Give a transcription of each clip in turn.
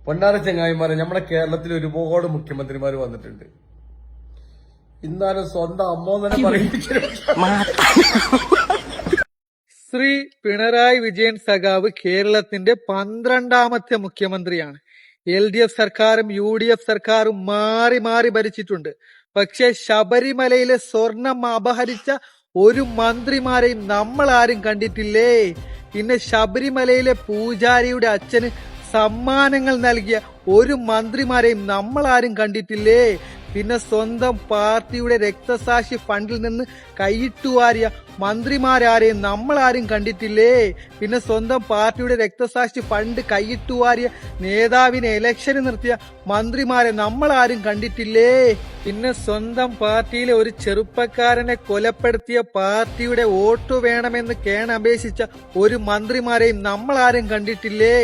പൊന്നാര ചങ്ങായിമാരെ, നമ്മുടെ കേരളത്തിൽ ഒരുപാട് മുഖ്യമന്ത്രിമാർ വന്നിട്ടുണ്ട്. ഇന്നാലും സ്വന്തം അമ്മ തന്നെ ശ്രീ പിണറായി വിജയൻ സഖാവ് കേരളത്തിന്റെ 12ാമത്തെ മുഖ്യമന്ത്രിയാണ്. LDF സർക്കാരും UDF സർക്കാരും മാറി മാറി ഭരിച്ചിട്ടുണ്ട്. പക്ഷെ ശബരിമലയിലെ സ്വർണം അപഹരിച്ച ഒരു മന്ത്രിമാരെയും നമ്മൾ ആരും കണ്ടിട്ടില്ലേ. പിന്നെ ശബരിമലയിലെ പൂജാരിയുടെ അച്ഛന് സമ്മാനങ്ങൾ നൽകിയ ഒരു മന്ത്രിമാരെയും നമ്മൾ ആരും കണ്ടിട്ടില്ലേ. പിന്നെ സ്വന്തം പാർട്ടിയുടെ രക്തസാക്ഷി ഫണ്ടിൽ നിന്ന് കൈയിട്ടുവാരിയ മന്ത്രിമാരാരെയും നമ്മൾ ആരും കണ്ടിട്ടില്ലേ. പിന്നെ സ്വന്തം പാർട്ടിയുടെ രക്തസാക്ഷി ഫണ്ട് കൈയിട്ടുവാരിയ നേതാവിനെ ഇലക്ഷന് നിർത്തിയ മന്ത്രിമാരെ നമ്മൾ ആരും കണ്ടിട്ടില്ലേ. പിന്നെ സ്വന്തം പാർട്ടിയിലെ ഒരു ചെറുപ്പക്കാരനെ കൊലപ്പെടുത്തിയ പാർട്ടിയുടെ വോട്ട് വേണമെന്ന് കേണപേക്ഷിച്ച ഒരു മന്ത്രിമാരെയും നമ്മൾ ആരും കണ്ടിട്ടില്ലേ.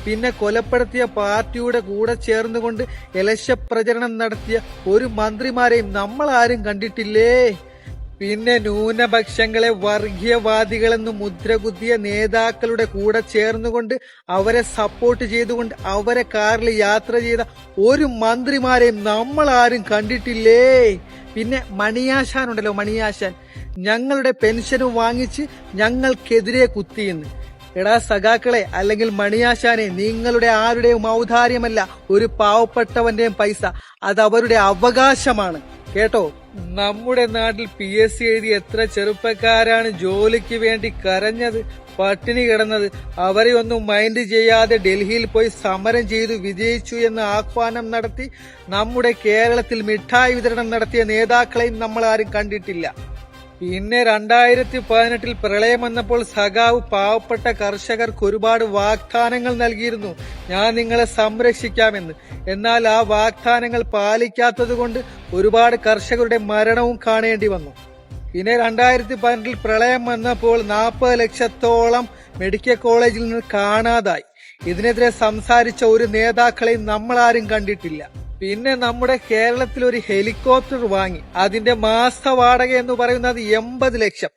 പിന്നെ കൊലപ്പെടുത്തിയ പാർട്ടിയുടെ കൂടെ ചേർന്നുകൊണ്ട് ഇലക്ഷൻ പ്രചരണം നടത്തിയ ഒരു മന്ത്രിമാരെയും നമ്മൾ ആരും കണ്ടിട്ടില്ലേ. പിന്നെ ന്യൂനപക്ഷങ്ങളെ വർഗീയവാദികളെന്ന് മുദ്രകുത്തിയ നേതാക്കളുടെ കൂടെ ചേർന്നുകൊണ്ട് അവരെ സപ്പോർട്ട് ചെയ്തുകൊണ്ട് അവരെ കാറിൽ യാത്ര ചെയ്ത ഒരു മന്ത്രിമാരെയും നമ്മൾ ആരും കണ്ടിട്ടില്ലേ. പിന്നെ മണിയാശാനുണ്ടല്ലോ, മണിയാശാൻ ഞങ്ങളുടെ പെൻഷനും വാങ്ങിച്ച് ഞങ്ങൾക്കെതിരെ കുത്തിയെന്ന്. എടാ സഖാക്കളെ, അല്ലെങ്കിൽ മണിയാശാനെ, നിങ്ങളുടെ ആരുടെയും ഔദാര്യമല്ല ഒരു പാവപ്പെട്ടവന്റെയും പൈസ, അത് അവരുടെ അവകാശമാണ് കേട്ടോ. നമ്മുടെ നാട്ടിൽ PSC എഴുതി എത്ര ചെറുപ്പക്കാരാണ് ജോലിക്ക് വേണ്ടി കരഞ്ഞത്, പട്ടിണി കിടന്നത്. അവരെ ഒന്നും മൈൻഡ് ചെയ്യാതെ ഡൽഹിയിൽ പോയി സമരം ചെയ്തു വിജയിച്ചു എന്ന് ആഹ്വാനം നടത്തി നമ്മുടെ കേരളത്തിൽ മിഠായി വിതരണം നടത്തിയ നേതാക്കളെയും നമ്മൾ ആരും കണ്ടിട്ടില്ല. പിന്നെ 2018 പ്രളയം വന്നപ്പോൾ സഖാവ് പാവപ്പെട്ട കർഷകർക്ക് ഒരുപാട് വാഗ്ദാനങ്ങൾ നൽകിയിരുന്നു, ഞാൻ നിങ്ങളെ സംരക്ഷിക്കാമെന്ന്. എന്നാൽ ആ വാഗ്ദാനങ്ങൾ പാലിക്കാത്തത് കൊണ്ട് ഒരുപാട് കർഷകരുടെ മരണവും കാണേണ്ടി വന്നു. പിന്നെ 2018 പ്രളയം വന്നപ്പോൾ 40 ലക്ഷത്തോളം മെഡിക്കൽ കോളേജിൽ നിന്ന് കാണാതായി. ഇതിനെതിരെ സംസാരിച്ച ഒരു നേതാക്കളെയും നമ്മൾ ആരും കണ്ടിട്ടില്ല. പിന്നെ നമ്മുടെ കേരളത്തിൽ ഒരു ഹെലികോപ്റ്റർ വാങ്ങി, അതിന്റെ മാസ വാടക എന്ന് പറയുന്നത് 80 ലക്ഷം.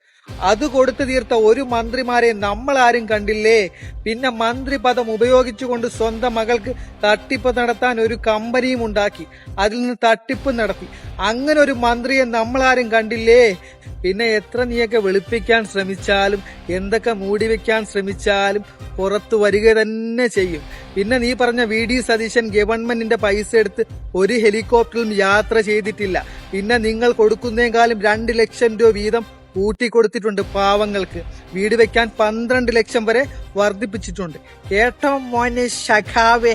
അത് കൊടുത്തു തീർത്ത ഒരു മന്ത്രിമാരെ നമ്മൾ ആരും കണ്ടില്ലേ. പിന്നെ മന്ത്രി പദം ഉപയോഗിച്ചുകൊണ്ട് സ്വന്തം മകൾക്ക് തട്ടിപ്പ് നടത്താൻ ഒരു കമ്പനിയും ഉണ്ടാക്കി, അതിൽ നിന്ന് തട്ടിപ്പ് നടത്തി. അങ്ങനെ ഒരു മന്ത്രിയെ നമ്മൾ ആരും കണ്ടില്ലേ. പിന്നെ എത്ര നീയൊക്കെ വെളുപ്പിക്കാൻ ശ്രമിച്ചാലും എന്തൊക്കെ മൂടിവെക്കാൻ ശ്രമിച്ചാലും പുറത്തു വരിക തന്നെ ചെയ്യും. പിന്നെ നീ പറഞ്ഞ VD സതീശൻ ഗവൺമെന്റിന്റെ പൈസ എടുത്ത് ഒരു ഹെലികോപ്റ്ററിലും യാത്ര ചെയ്തിട്ടില്ല. പിന്നെ നിങ്ങൾ കൊടുക്കുന്നേക്കാളും 2 ലക്ഷം രൂപ വീതം കൂട്ടിക്കൊടുത്തിട്ടുണ്ട് പാവങ്ങൾക്ക്. വീട് വെക്കാൻ 12 ലക്ഷം വരെ വർദ്ധിപ്പിച്ചിട്ടുണ്ട്. കേട്ടോ മോനെ ശഖാവേ.